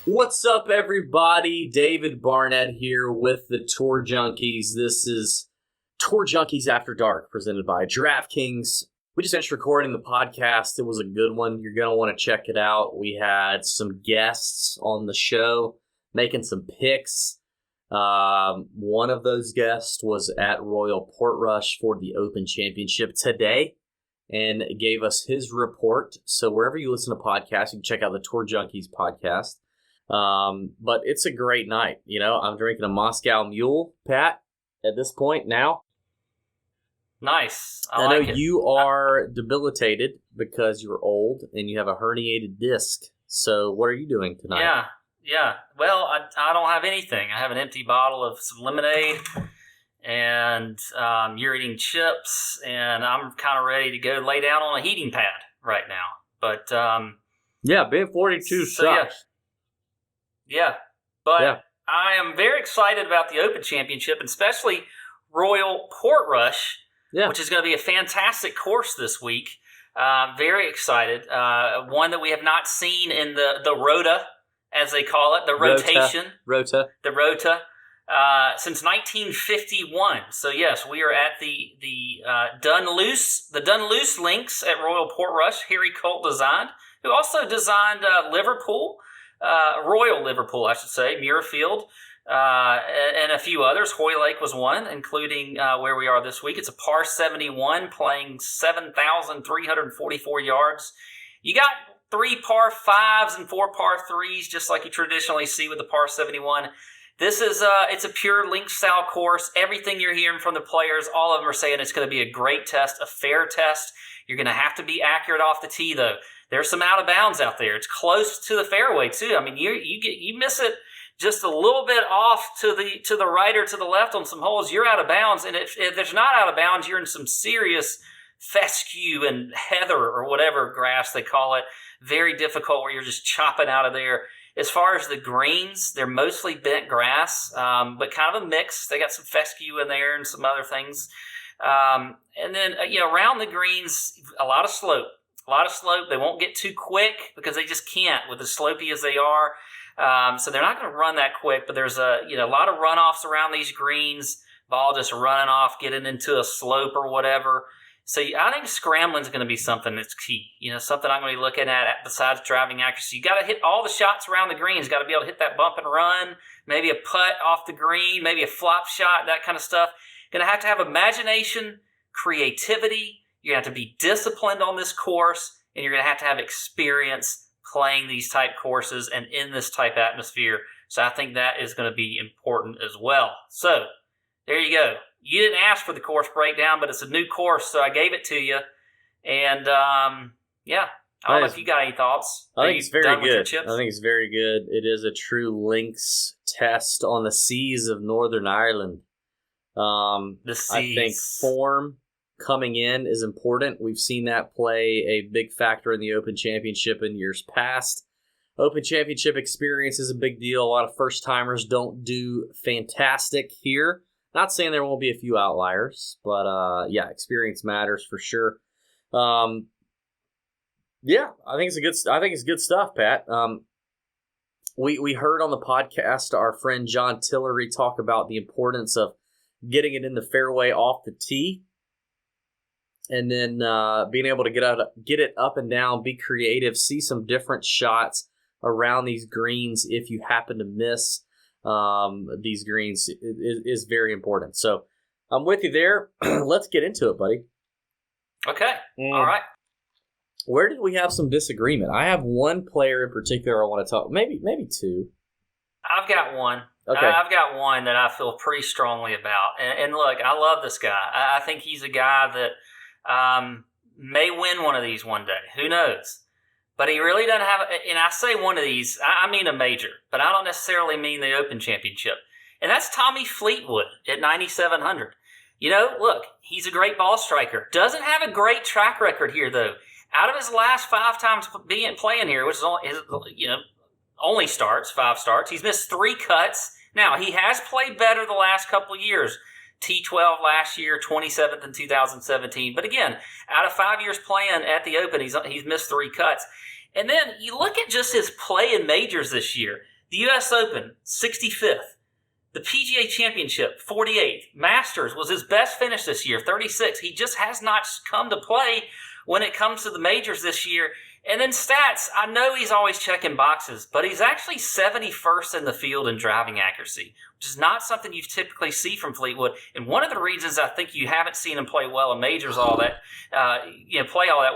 What's up, everybody? David Barnett here with the Tour Junkies. This is Tour Junkies After Dark, presented by DraftKings. We just finished recording the podcast. It was a good one. You're going to want to check it out. We had some guests on the show making some picks. One of those guests was at Royal Portrush for the Open Championship today and gave us his report. So wherever you listen to podcasts, you can check out the Tour Junkies podcast. But it's a great night. You know, I'm drinking a Moscow Mule, Pat, at this point now. Nice. I know you are debilitated because you're old and you have a herniated disc. So what are you doing tonight? Yeah. Well, I don't have anything. I have an empty bottle of some lemonade, and you're eating chips, and I'm kind of ready to go lay down on a heating pad right now. But Big 42 sucks. But I am very excited about the Open Championship, and especially Royal Portrush, which is going to be a fantastic course this week. Very excited. One that we have not seen in the Rota, as they call it, the rotation. Rota. The Rota. Since 1951. So, yes, we are at the Done Loose links at Royal Portrush. Harry Colt designed, who also designed Liverpool. Royal Liverpool, I should say, Muirfield, and a few others. Hoylake was one, including where we are this week. It's a par 71, playing 7,344 yards. You got 3 par 5s and 4 par 3s, just like you traditionally see with the par 71. This is it's a pure link style course. Everything you're hearing from the players, all of them are saying it's going to be a great test, a fair test. You're going to have to be accurate off the tee, though. There's some out of bounds out there. It's close to the fairway too. I mean, you miss it just a little bit off to the right or to the left on some holes, you're out of bounds. And if there's not out of bounds, you're in some serious fescue and heather or whatever grass they call it. Very difficult where you're just chopping out of there. As far as the greens, they're mostly bent grass, but kind of a mix. They got some fescue in there and some other things. And then around the greens, a lot of slope. They won't get too quick because they just can't with as slopey as they are. So they're not going to run that quick, but there's a lot of runoffs around these greens. Ball just running off, getting into a slope or whatever. So I think scrambling is going to be something that's key. Something I'm going to be looking at besides driving accuracy. You got to hit all the shots around the greens. Got to be able to hit that bump and run, maybe a putt off the green, maybe a flop shot, that kind of stuff. Going to have imagination, creativity. You're going to have to be disciplined on this course, and you're going to have experience playing these type courses and in this type atmosphere. So I think that is going to be important as well. So there you go. You didn't ask for the course breakdown, but it's a new course, so I gave it to you. And, I don't know if you got any thoughts. I think it's very good. I think it's very good. It is a true links test on the seas of Northern Ireland. The seas. I think form coming in is important. We've seen that play a big factor in the Open Championship in years past. Open Championship experience is a big deal. A lot of first-timers don't do fantastic here. Not saying there won't be a few outliers, but experience matters for sure. I think it's good stuff, Pat. We heard on the podcast our friend John Tillery talk about the importance of getting it in the fairway off the tee. And then being able to get it up and down, be creative, see some different shots around these greens if you happen to miss these greens is very important. So I'm with you there. Let's get into it, buddy. Okay. All right. Where did we have some disagreement? I have one player in particular I want to talk. Maybe two. I've got one. Okay. I've got one that I feel pretty strongly about. And look, I love this guy. I think he's a guy that may win one of these one day. Who knows? But he really doesn't have, and I say one of these, I mean a major, but I don't necessarily mean the Open Championship. And that's Tommy Fleetwood at 9,700. Look, he's a great ball striker. Doesn't have a great track record here, though. Out of his last 5 times playing here, which is only starts, 5 starts, he's missed 3 cuts. Now, he has played better the last couple of years. T12 last year, 27th in 2017. But again, out of 5 years playing at the Open, he's missed 3 cuts. And then you look at just his play in majors this year. The U.S. Open, 65th. The PGA Championship, 48th. Masters was his best finish this year, 36th. He just has not come to play when it comes to the majors this year. And then stats, I know he's always checking boxes, but he's actually 71st in the field in driving accuracy, which is not something you typically see from Fleetwood. And one of the reasons I think you haven't seen him play well in majors play all that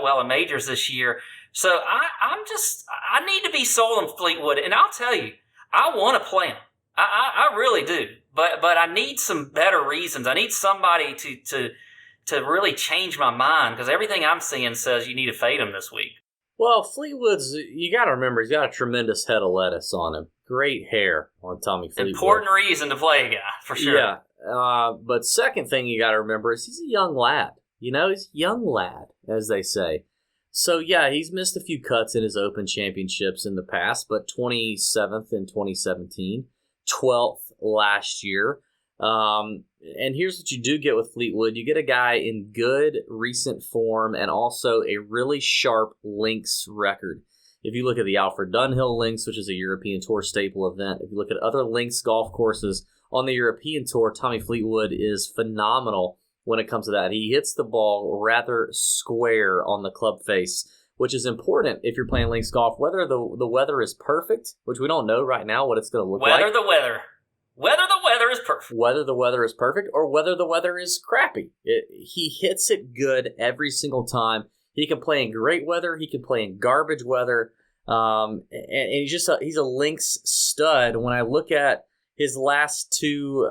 well in majors this year. So I need to be sold on Fleetwood, and I'll tell you, I want to play him. I really do, but I need some better reasons. I need somebody to really change my mind, because everything I'm seeing says you need to fade him this week. Well, Fleetwood's, you got to remember, he's got a tremendous head of lettuce on him. Great hair on Tommy Fleetwood. Important reason to play a guy, for sure. Yeah, but second thing you got to remember is he's a young lad. He's a young lad, as they say. So, yeah, he's missed a few cuts in his Open Championships in the past, but 27th in 2017, 12th last year. And here's what you do get with Fleetwood. You get a guy in good recent form and also a really sharp links record. If you look at the Alfred Dunhill Links, which is a European Tour staple event, if you look at other links golf courses on the European Tour, Tommy Fleetwood is phenomenal when it comes to that. He hits the ball rather square on the club face, which is important if you're playing links golf. Whether the weather is perfect, which we don't know right now what it's going to look like. Whether the weather is perfect. Whether the weather is perfect or whether the weather is crappy. He hits it good every single time. He can play in great weather. He can play in garbage weather. And he's a links stud. When I look at his last two,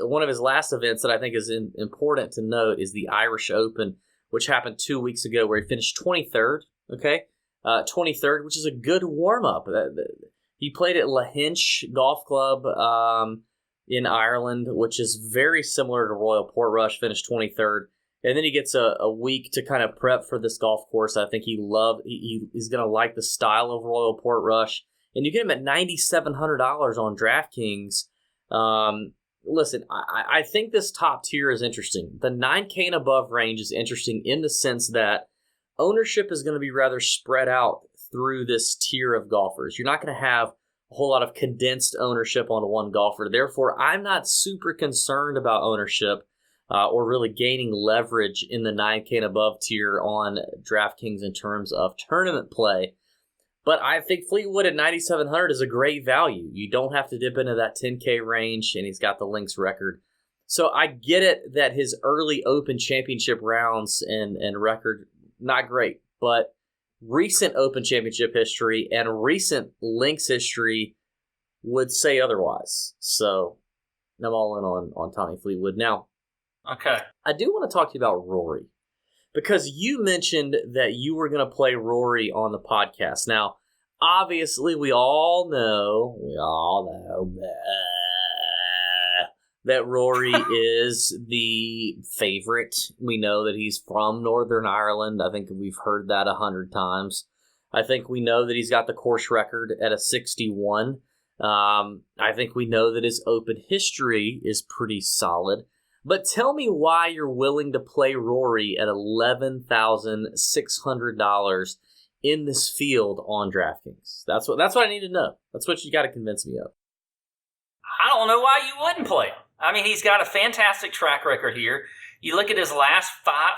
one of his last events that I think is important to note is the Irish Open, which happened 2 weeks ago, where he finished 23rd. Okay, 23rd, which is a good warm up. He played at Lahinch Golf Club in Ireland, which is very similar to Royal Portrush, finished 23rd. And then he gets a week to kind of prep for this golf course. I think he's going to like the style of Royal Portrush. And you get him at $9,700 on DraftKings. Listen, I think this top tier is interesting. The 9K and above range is interesting in the sense that ownership is going to be rather spread out through this tier of golfers. You're not going to have a whole lot of condensed ownership on one golfer. Therefore, I'm not super concerned about ownership or really gaining leverage in the 9K and above tier on DraftKings in terms of tournament play. But I think Fleetwood at $9,700 is a great value. You don't have to dip into that 10K range, and he's got the links record. So I get it that his early Open Championship rounds and record, not great. But recent Open Championship history and recent links history would say otherwise. So I'm all in on Tommy Fleetwood. Now, okay, I do want to talk to you about Rory, because you mentioned that you were going to play Rory on the podcast. Now, obviously, we all know that Rory is the favorite. We know that he's from Northern Ireland. I think we've heard that 100 times. I think we know that he's got the course record at a 61. I think we know that his Open history is pretty solid. But tell me why you're willing to play Rory at $11,600 in this field on DraftKings. That's what I need to know. That's what you got to convince me of. I don't know why you wouldn't play him. I mean, he's got a fantastic track record here. You look at his last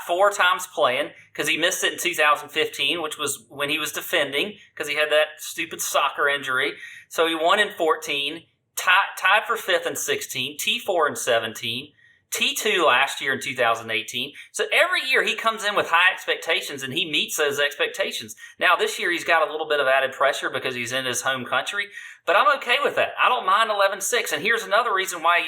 4 times playing, because he missed it in 2015, which was when he was defending, because he had that stupid soccer injury. So he won in 14, tied for 5th in 16, T4 in 17, T2 last year in 2018. So every year he comes in with high expectations, and he meets those expectations. Now this year he's got a little bit of added pressure because he's in his home country, but I'm okay with that. I don't mind 11-6. And here's another reason why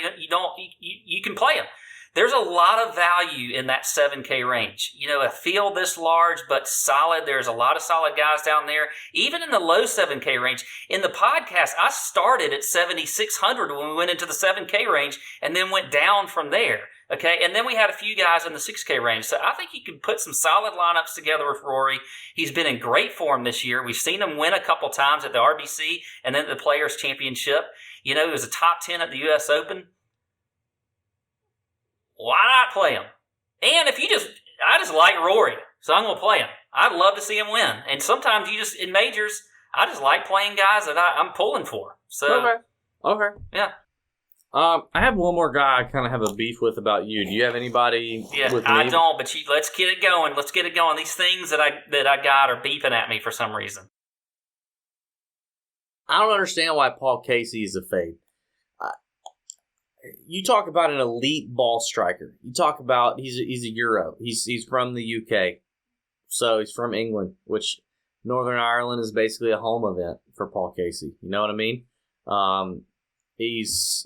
you can play him. There's a lot of value in that 7K range. You know, a field this large but solid. There's a lot of solid guys down there. Even in the low 7K range. In the podcast, I started at 7,600 when we went into the 7K range and then went down from there. Okay, and then we had a few guys in the 6K range. So I think you can put some solid lineups together with Rory. He's been in great form this year. We've seen him win a couple times at the RBC and then the Players' Championship. You know, he was a top 10 at the U.S. Open. Why not play him? And I just like Rory, so I'm going to play him. I'd love to see him win. And sometimes in majors, I just like playing guys that I'm pulling for. So okay, yeah. I have one more guy I kind of have a beef with about you. Do you have anybody? Yeah, with I me? don't. But let's get it going. Let's get it going. These things that I got are beeping at me for some reason. I don't understand why Paul Casey is a fade. You talk about an elite ball striker. You talk about he's a Euro. He's from the UK, so he's from England, which Northern Ireland is basically a home event for Paul Casey. You know what I mean? He's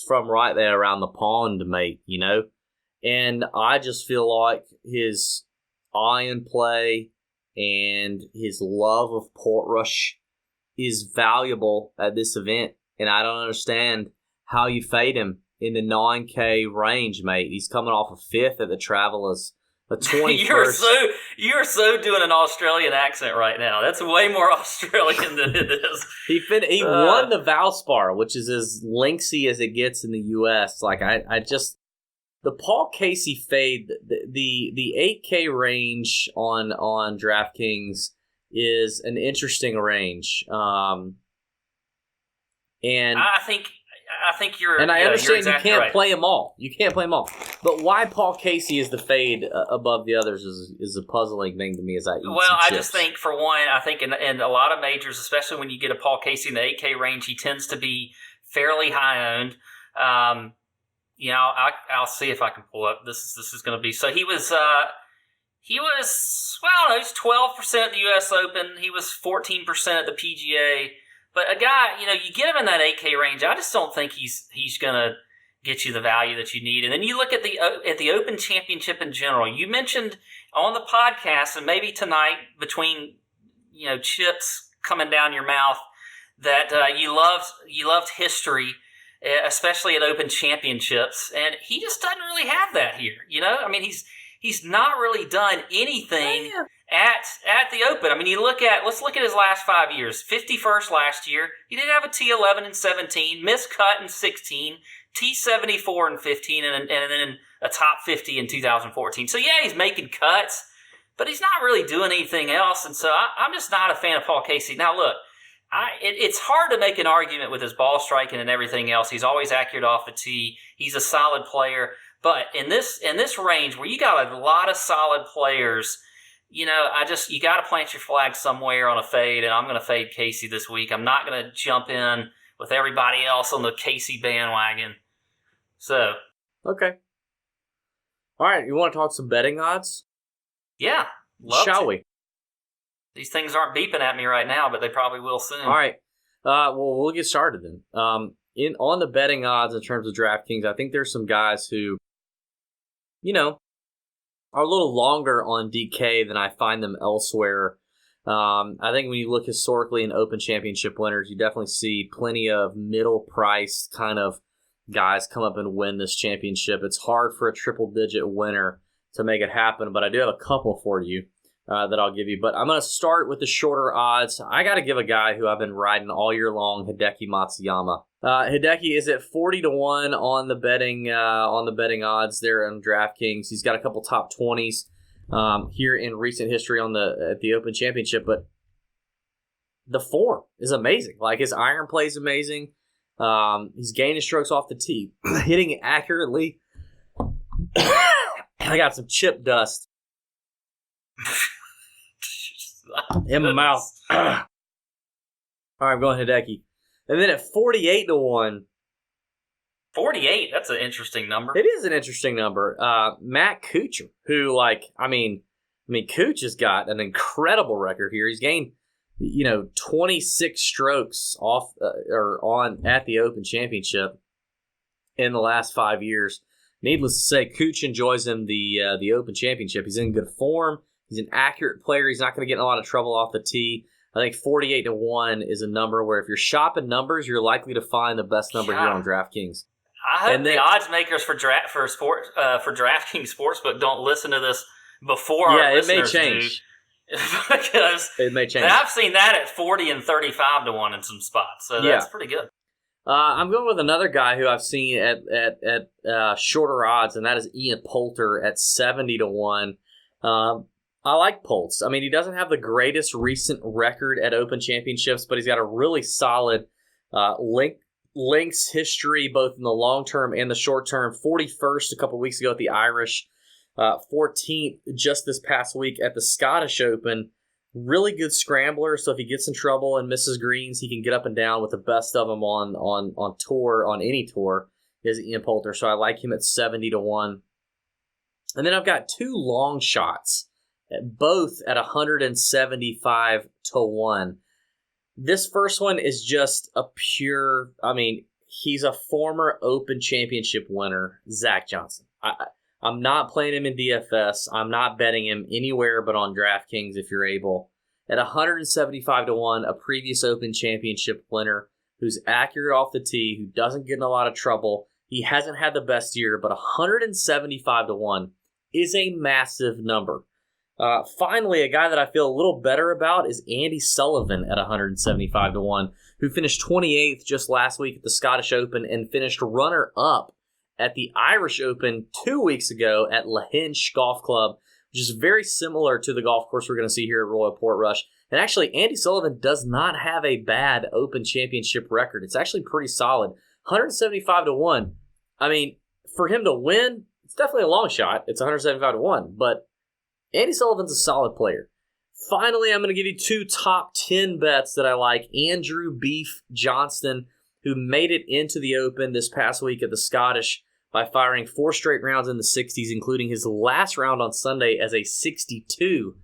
from right there around the pond, mate. You know, and I just feel like his iron play and his love of Portrush is valuable at this event, and I don't understand how you fade him in the 9K range, mate. He's coming off a 5th at the Travelers, a 21st. You're so doing an Australian accent right now. That's way more Australian than it is. He won the Valspar, which is as lengthy as it gets in the U.S. Like I just the Paul Casey fade, the 8K range on DraftKings is an interesting range, and I think you're. And I understand exactly you can't right. play them all. You can't play them all. But why Paul Casey is the fade above the others is a puzzling thing to me as I eat some I chips. just think, for one, I think in a lot of majors, especially when you get a Paul Casey in the 8K range, he tends to be fairly high owned. I'll see if I can pull up. This is going to be so. He was 12% at the U.S. Open. He was 14% at the PGA. But a guy, you get him in that 8K range. I just don't think he's going to get you the value that you need. And then you look at the Open Championship in general. You mentioned on the podcast, and maybe tonight between chips coming down your mouth, that you loved history, especially at Open Championships, and he just doesn't really have that here. He's not really done anything at the Open. I mean, let's look at his last 5 years. 51st last year. He did have a T11 in 17, missed cut in 16, T74 in 15, and then a top 50 in 2014. So yeah, he's making cuts, but he's not really doing anything else. And so I'm just not a fan of Paul Casey. Now look, it's hard to make an argument with his ball striking and everything else. He's always accurate off the tee. He's a solid player. But in this range where you got a lot of solid players, you got to plant your flag somewhere on a fade, and I'm going to fade Casey this week. I'm not going to jump in with everybody else on the Casey bandwagon. So. Okay. All right, you want to talk some betting odds? Yeah. Shall we? These things aren't beeping at me right now, but they probably will soon. All right. Well, we'll get started then. On the betting odds in terms of DraftKings, I think there's some guys who, are a little longer on DK than I find them elsewhere. I think when you look historically in Open Championship winners, you definitely see plenty of middle-priced kind of guys come up and win this championship. It's hard for a triple-digit winner to make it happen, but I do have a couple for you that I'll give you. But I'm going to start with the shorter odds. I got to give a guy who I've been riding all year long, Hideki Matsuyama. Hideki is at 40-1 on the betting odds there on DraftKings. He's got a couple top 20s here in recent history at the Open Championship, but the form is amazing. Like, his iron play is amazing. He's gaining strokes off the tee, hitting accurately. I got some chip dust in my mouth. All right, I'm going Hideki. And then at 48-1. 48, that's an interesting number. It is an interesting number. Matt Kuchar, who, Kuch has got an incredible record here. He's gained, 26 strokes off at the Open Championship in the last 5 years. Needless to say, Kuch enjoys him the Open Championship. He's in good form. He's an accurate player. He's not going to get in a lot of trouble off the tee. I think 48-1 is a number where if you're shopping numbers, you're likely to find the best number here on DraftKings. I hope the odds makers for DraftKings Sportsbook don't listen to this before our listeners do. Yeah, it may change. Because it may change. I've seen that at 40 and 35-1 in some spots, so that's pretty good. I'm going with another guy who I've seen at shorter odds, and that is Ian Poulter at 70-1. I like Poltz. I mean, he doesn't have the greatest recent record at Open Championships, but he's got a really solid Links history both in the long term and the short term. 41st a couple weeks ago at the Irish. 14th just this past week at the Scottish Open. Really good scrambler, so if he gets in trouble and misses greens, he can get up and down with the best of them on tour, on any tour, is Ian Poulter. So I like him at 70-1. And then I've got two long shots, both at 175-1. This first one is just a pure, he's a former Open Championship winner, Zach Johnson. I'm not playing him in DFS. I'm not betting him anywhere but on DraftKings if you're able. At 175-1, a previous Open Championship winner who's accurate off the tee, who doesn't get in a lot of trouble. He hasn't had the best year, but 175-1 is a massive number. Finally, a guy that I feel a little better about is Andy Sullivan at 175-1, who finished 28th just last week at the Scottish Open and finished runner-up at the Irish Open 2 weeks ago at Lahinch Golf Club, which is very similar to the golf course we're going to see here at Royal Portrush. And actually, Andy Sullivan does not have a bad Open Championship record. It's actually pretty solid. 175-1. For him to win, it's definitely a long shot. It's 175-1, but Andy Sullivan's a solid player. Finally, I'm going to give you two top 10 bets that I like. Andrew Beef Johnston, who made it into the Open this past week at the Scottish by firing 4 straight rounds in the 60s, including his last round on Sunday as a 62.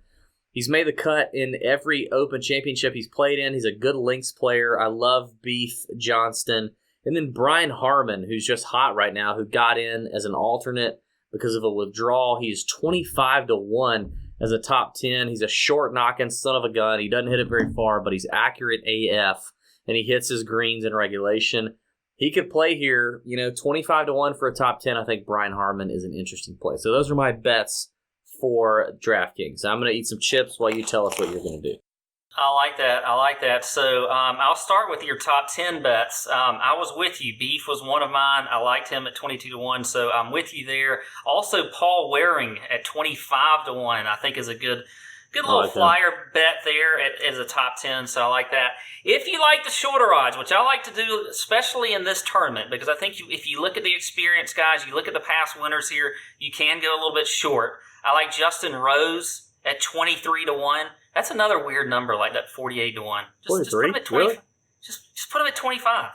He's made the cut in every Open Championship he's played in. He's a good links player. I love Beef Johnston. And then Brian Harmon, who's just hot right now, who got in as an alternate because of a withdrawal. He's 25-1 as a top 10. He's a short knocking son of a gun. He doesn't hit it very far, but he's accurate AF, and he hits his greens in regulation. He could play here, 25-1 for a top 10. I think Brian Harmon is an interesting play. So those are my bets for DraftKings. I'm going to eat some chips while you tell us what you're going to do. I like that. So I'll start with your top 10 bets. I was with you. Beef was one of mine. I liked him at 22-1, so I'm with you there. Also, Paul Waring at 25-1, I think is a good little flyer bet there as a top 10, so I like that. If you like the shorter odds, which I like to do, especially in this tournament, because I think if you look at the experienced guys, you look at the past winners here, you can go a little bit short. I like Justin Rose at 23-1. That's another weird number, like that 48-1. Just put him at 20. Really? Just put him at 25.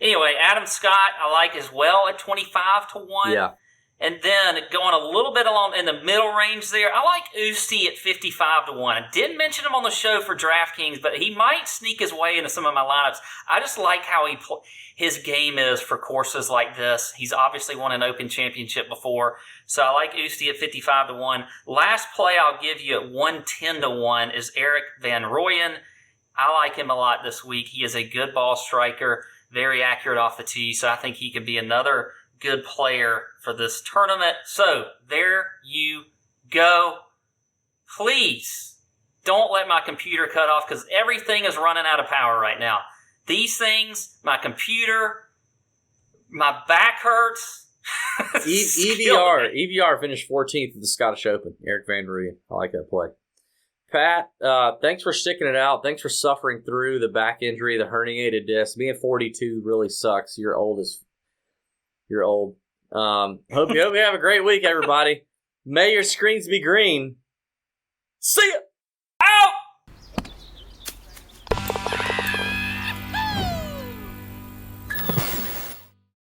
Anyway, Adam Scott I like as well at 25-1. Yeah. And then going a little bit along in the middle range there, I like Usti at 55-1. I didn't mention him on the show for DraftKings, but he might sneak his way into some of my lineups. I just like how his game is for courses like this. He's obviously won an Open Championship before, so I like Usti at 55-1. Last play I'll give you at 110-1 is Eric Van Rooyen. I like him a lot this week. He is a good ball striker, very accurate off the tee, so I think he could be another good player for this tournament. So there you go. Please don't let my computer cut off because everything is running out of power right now. These things, my computer, my back hurts. EVR finished 14th at the Scottish Open. Eric Van Rooyen. I like that play. Pat, thanks for sticking it out. Thanks for suffering through the back injury, the herniated disc. Being 42 really sucks. You're old. Hope you have a great week, everybody. May your screens be green. See ya!